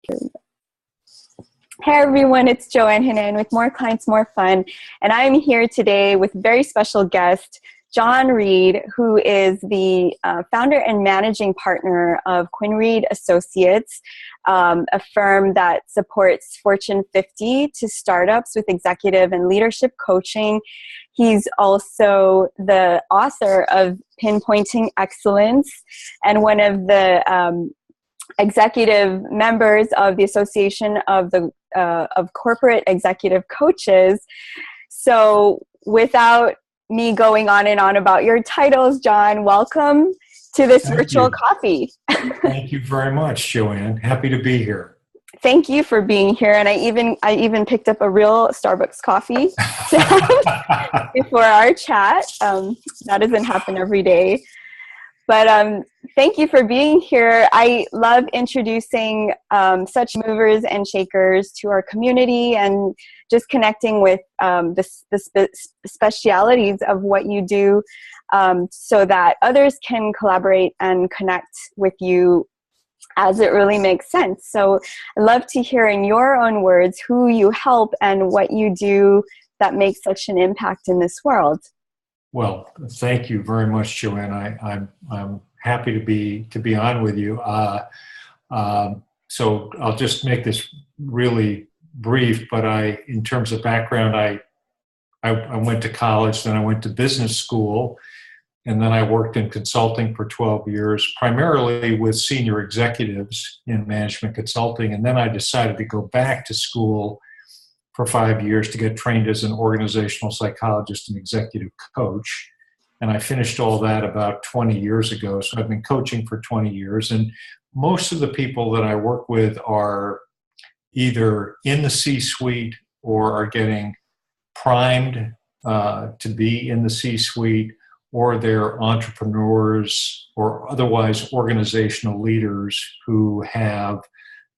Hey everyone, it's Joanne Hinan with More Clients, More Fun, and I'm here today with very special guest, John Reed, who is the founder and managing partner of Quinn Reed Associates, a firm that supports Fortune 50 to startups with executive and leadership coaching. He's also the author of Pinpointing Excellence and one of the executive members of the Association of Corporate Executive Coaches. So without me going on and on about your titles, John, welcome to this virtual coffee. Thank you very much, Joanne. Happy to be here. Thank you for being here. And I even picked up a real Starbucks coffee before our chat. That doesn't happen every day. But thank you for being here. I love introducing such movers and shakers to our community and just connecting with the specialities of what you do so that others can collaborate and connect with you as it really makes sense. So I'd love to hear in your own words who you help and what you do that makes such an impact in this world. Well, thank you very much, Joanne. I'm happy to be on with you. So I'll just make this really brief. But in terms of background, I went to college, then I went to business school, and then I worked in consulting for 12 years, primarily with senior executives in management consulting. And then I decided to go back to school for 5 years to get trained as an organizational psychologist and executive coach. And I finished all that about 20 years ago. So I've been coaching for 20 years. And most of the people that I work with are either in the C-suite or are getting primed to be in the C-suite, or they're entrepreneurs or otherwise organizational leaders who have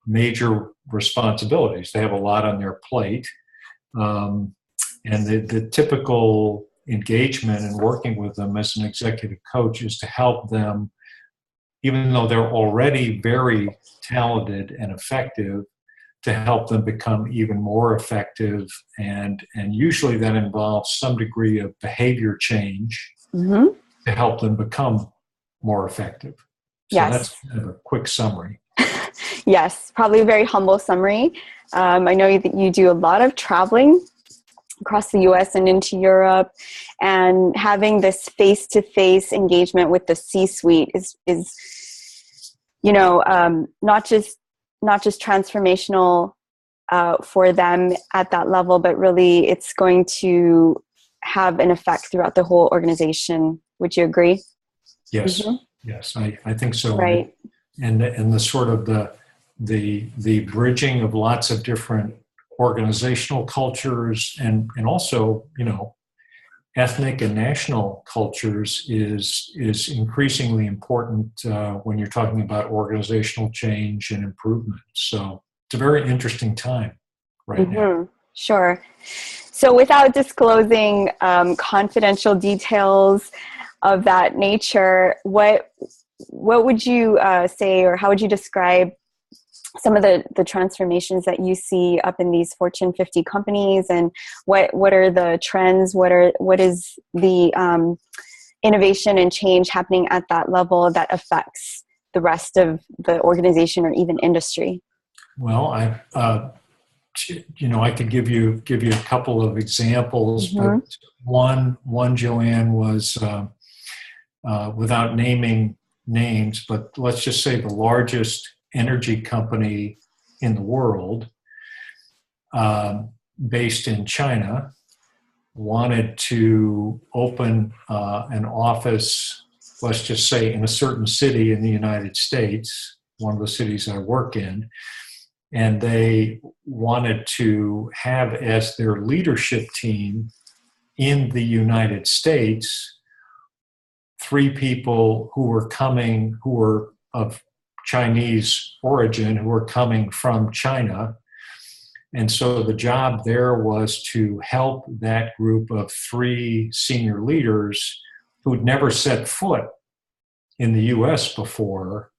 major responsibilities. They have a lot on their plate. And the typical engagement and working with them as an executive coach is to help them, even though they're already very talented and effective, to help them become even more effective. And usually that involves some degree of behavior change to help them become more effective. So that's kind of a quick summary. Yes, probably a very humble summary. I know that you do a lot of traveling across the US and into Europe, and having this face-to-face engagement with the C-suite is not just transformational for them at that level, but really it's going to have an effect throughout the whole organization. Would you agree? Yes, yes, I think so. Right. And the sort of the bridging of lots of different organizational cultures and also, ethnic and national cultures is increasingly important when you're talking about organizational change and improvement. So it's a very interesting time right now. Sure. So without disclosing confidential details of that nature, what would you say, or how would you describe some of the transformations that you see up in these Fortune 50 companies, and what are the trends? What is the innovation and change happening at that level that affects the rest of the organization or even industry? Well, I could give you a couple of examples, but one, Joanne, was without naming names, but let's just say the largest energy company in the world, based in China, wanted to open an office, let's just say in a certain city in the United States, one of the cities I work in, and they wanted to have as their leadership team in the United States 3 people who were of Chinese origin, who were coming from China. And so the job there was to help that group of 3 senior leaders who'd never set foot in the US before,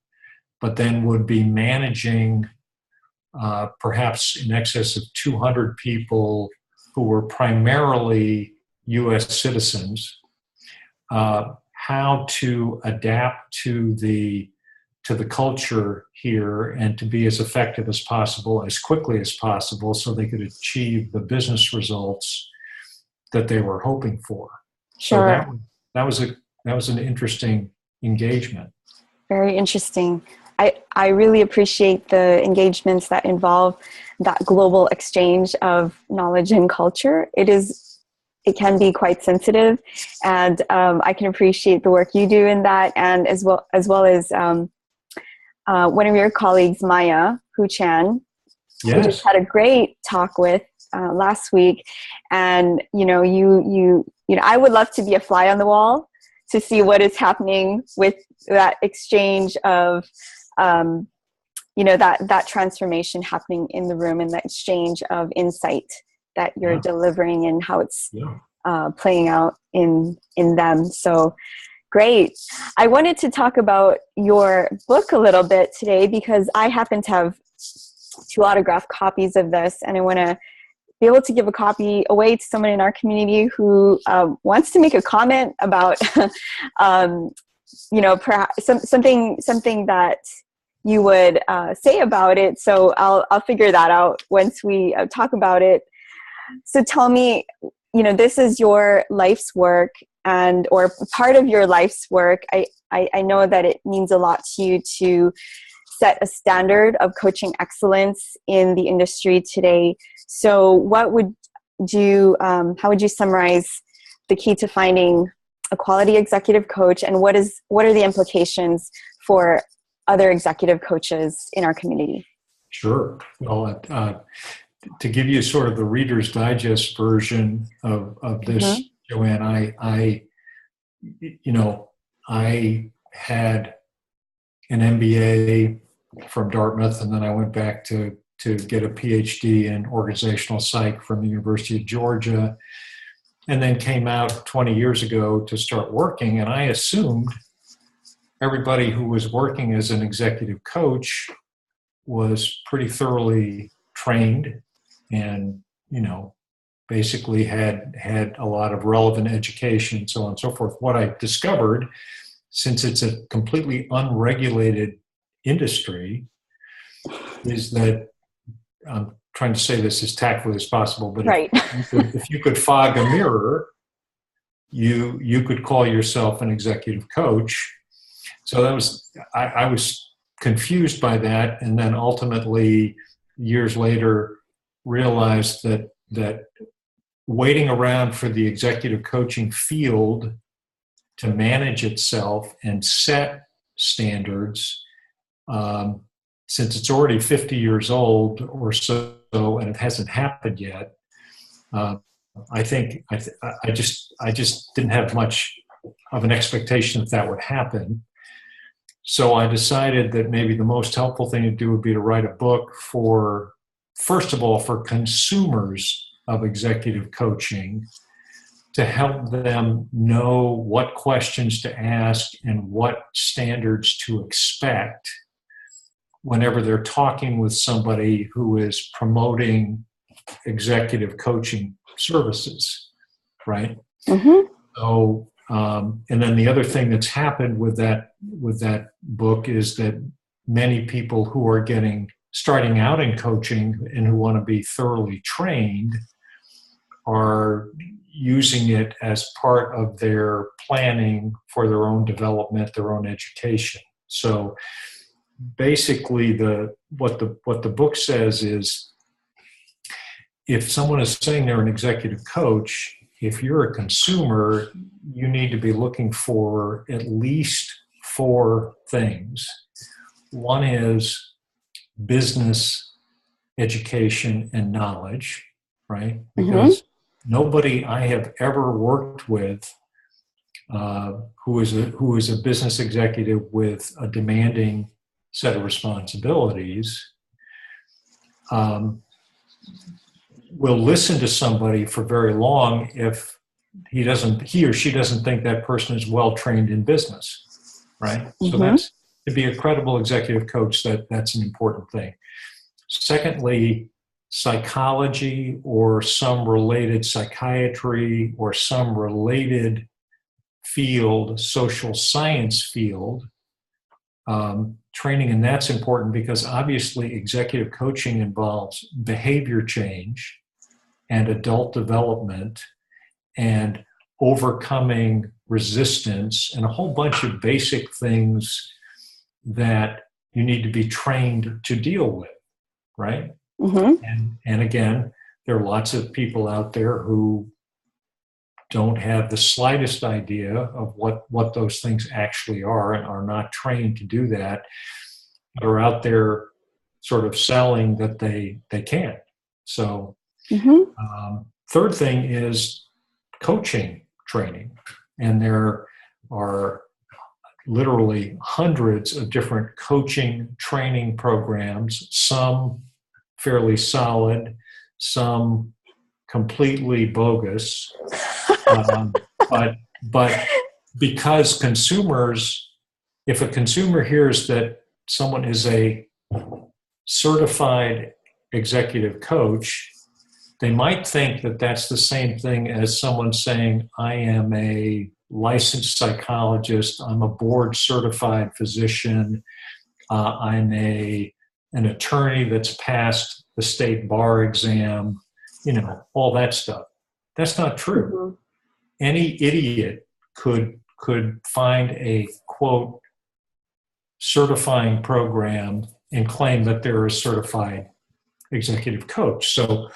but then would be managing perhaps in excess of 200 people who were primarily U.S. citizens, how to adapt to the culture here and to be as effective as possible, as quickly as possible, so they could achieve the business results that they were hoping for. Sure. So that was an interesting engagement. Very interesting. I really appreciate the engagements that involve that global exchange of knowledge and culture. It can be quite sensitive, and I can appreciate the work you do in that, and as well as one of your colleagues, Maya Hu Chan, Yes. who just had a great talk with last week. And I would love to be a fly on the wall to see what is happening with that exchange of that transformation happening in the room, and that exchange of insight that you're delivering, and how it's playing out in them. So great. I wanted to talk about your book a little bit today, because I happen to have 2 autographed copies of this, and I want to be able to give a copy away to someone in our community who wants to make a comment about, perhaps something that you would say about it. So I'll figure that out once we talk about it. So tell me, this is your life's work, or part of your life's work. I know that it means a lot to you to set a standard of coaching excellence in the industry today. So how would you summarize the key to finding a quality executive coach, and what are the implications for other executive coaches in our community? Sure. Well, to give you sort of the Reader's Digest version of this, Joanne, I had an MBA from Dartmouth, and then I went back to get a PhD in organizational psych from the University of Georgia, and then came out 20 years ago to start working. And I assumed everybody who was working as an executive coach was pretty thoroughly trained and, basically had a lot of relevant education, so on and so forth. What I discovered, since it's a completely unregulated industry, is that, I'm trying to say this as tactfully as possible, but right. if you could fog a mirror, you could call yourself an executive coach. So I was confused by that, and then ultimately, years later, realized that waiting around for the executive coaching field to manage itself and set standards, since it's already 50 years old or so, and it hasn't happened yet, I just didn't have much of an expectation that would happen. So I decided that maybe the most helpful thing to do would be to write a book first of all, for consumers of executive coaching, to help them know what questions to ask and what standards to expect whenever they're talking with somebody who is promoting executive coaching services, right? Mm-hmm. So, and then the other thing that's happened with that book is that many people who are starting out in coaching and who want to be thoroughly trained are using it as part of their planning for their own development, their own education. So basically what the book says is, if someone is saying they're an executive coach, if you're a consumer, you need to be looking for at least 4 things. One is business education and knowledge, right? Because nobody I have ever worked with who is a business executive with a demanding set of responsibilities will listen to somebody for very long if he or she doesn't think that person is well trained in business, right? So that's, to be a credible executive coach, that's an important thing. Secondly, psychology or some related psychiatry or some related field, social science field, training, and that's important because obviously executive coaching involves behavior change and adult development and overcoming resistance and a whole bunch of basic things that you need to be trained to deal with, right? Mm-hmm. And again, there are lots of people out there who don't have the slightest idea of what those things actually are and are not trained to do that, but are out there sort of selling that they can. So third thing is coaching training. And there are literally hundreds of different coaching training programs, some fairly solid, some completely bogus. But because consumers, if a consumer hears that someone is a certified executive coach, they might think that that's the same thing as someone saying, I am a licensed psychologist, I'm a board certified physician, I'm an attorney that's passed the state bar exam, all that stuff. That's not true. Mm-hmm. Any idiot could find a, quote, certifying program and claim that they're a certified executive coach. So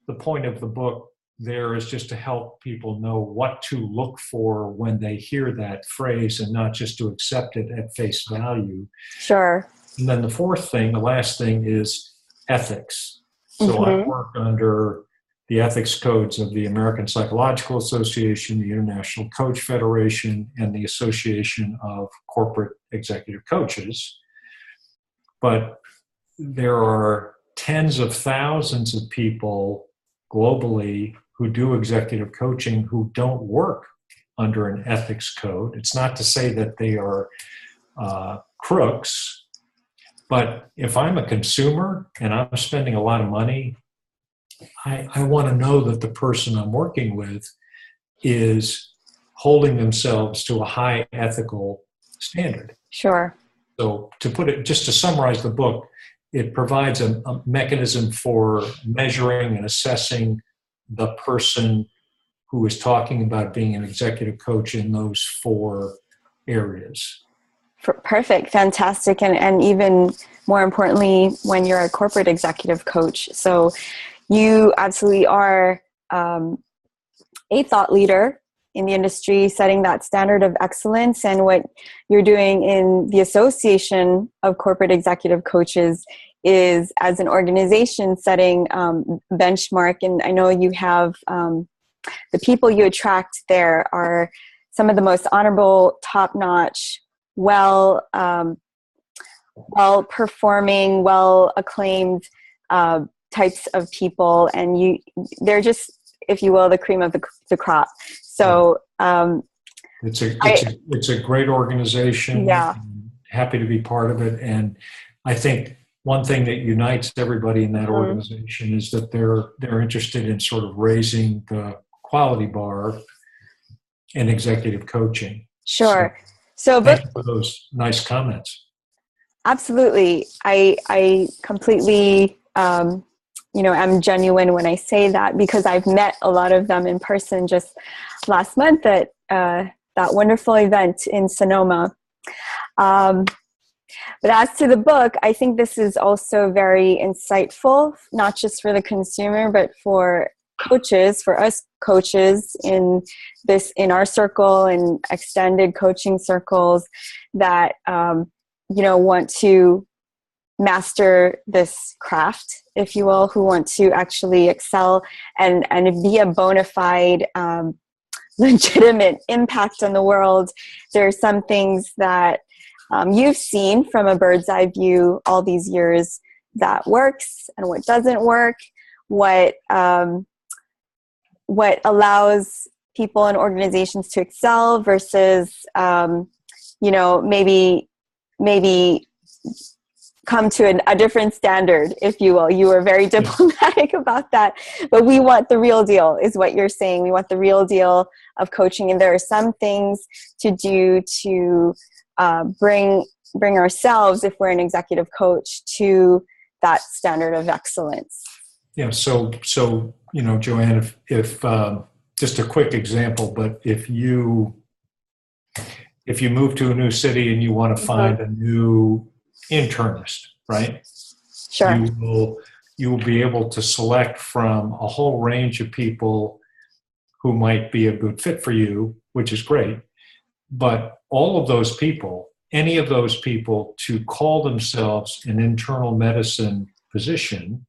the point of the book there is just to help people know what to look for when they hear that phrase and not just to accept it at face value. Sure. And then the last thing is ethics. So I work under the ethics codes of the American Psychological Association, the International Coach Federation, and the Association of Corporate Executive Coaches. But there are tens of thousands of people globally who do executive coaching who don't work under an ethics code. It's not to say that they are crooks, but if I'm a consumer and I'm spending a lot of money, I want to know that the person I'm working with is holding themselves to a high ethical standard. Sure. So just to summarize the book, it provides a mechanism for measuring and assessing the person who is talking about being an executive coach in those 4 areas. Perfect. Fantastic. And even more importantly, when you're a corporate executive coach. So you absolutely are a thought leader in the industry, setting that standard of excellence. And what you're doing in the Association of Corporate Executive Coaches is, as an organization, setting benchmark. And I know you have the people you attract there are some of the most honorable, top-notch, well-performing, well-acclaimed types of people, and they're just, if you will, the cream of the crop. So it's a great organization. Yeah. I'm happy to be part of it, and I think one thing that unites everybody in that organization is that they're interested in sort of raising the quality bar in executive coaching. Sure. Thank you for those nice comments. Absolutely. I completely, I'm genuine when I say that, because I've met a lot of them in person just last month at that wonderful event in Sonoma. But as to the book, I think this is also very insightful, not just for the consumer, but for coaches, for us coaches in our circle and extended coaching circles that, want to master this craft, if you will, who want to actually excel and be a bona fide, legitimate impact on the world. There are some things that you've seen from a bird's eye view all these years that works and what doesn't work, what allows people and organizations to excel versus, maybe come to a different standard, if you will. You were very diplomatic about that, but we want the real deal, is what you're saying. We want the real deal of coaching, and there are some things to do to bring ourselves, if we're an executive coach, to that standard of excellence. Yeah. So Joanne, if just a quick example, but if you move to a new city and you want to find a new internist, right? Sure. You will be able to select from a whole range of people who might be a good fit for you, which is great. But all of those people, any of those people, to call themselves an internal medicine physician,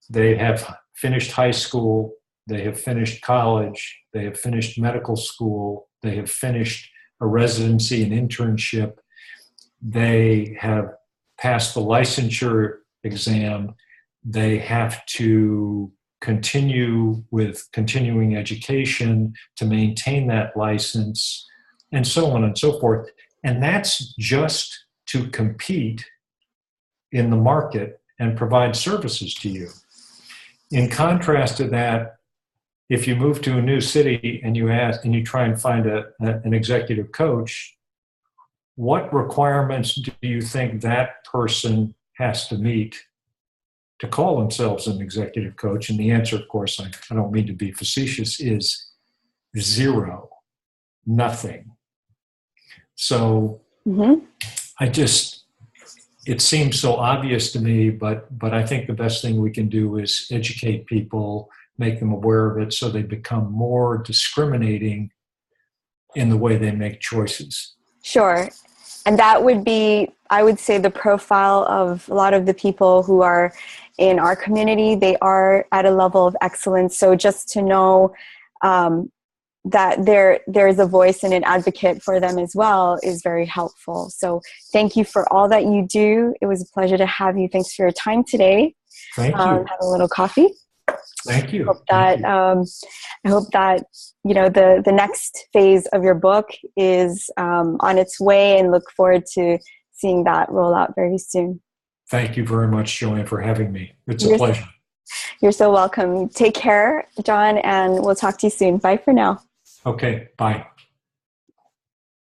they have finished high school, they have finished college, they have finished medical school, they have finished a residency and internship, they have passed the licensure exam, they have to continue with continuing education to maintain that license, and so on and so forth. And that's just to compete in the market and provide services to you. In contrast to that, if you move to a new city and you try and find an executive coach, what requirements do you think that person has to meet to call themselves an executive coach? And the answer, of course, I don't mean to be facetious, is zero, nothing. So it seems so obvious to me, but I think the best thing we can do is educate people, make them aware of it, so they become more discriminating in the way they make choices. Sure. And that would be, I would say, the profile of a lot of the people who are in our community. They are at a level of excellence. So just to know that there's a voice and an advocate for them as well is very helpful. So thank you for all that you do. It was a pleasure to have you. Thanks for your time today. Thank you. Have a little coffee. Thank you. I hope that the next phase of your book is on its way, and look forward to seeing that roll out very soon. Thank you very much, Joanne, for having me. It's a pleasure. You're so welcome. Take care, John, and we'll talk to you soon. Bye for now. Okay, bye.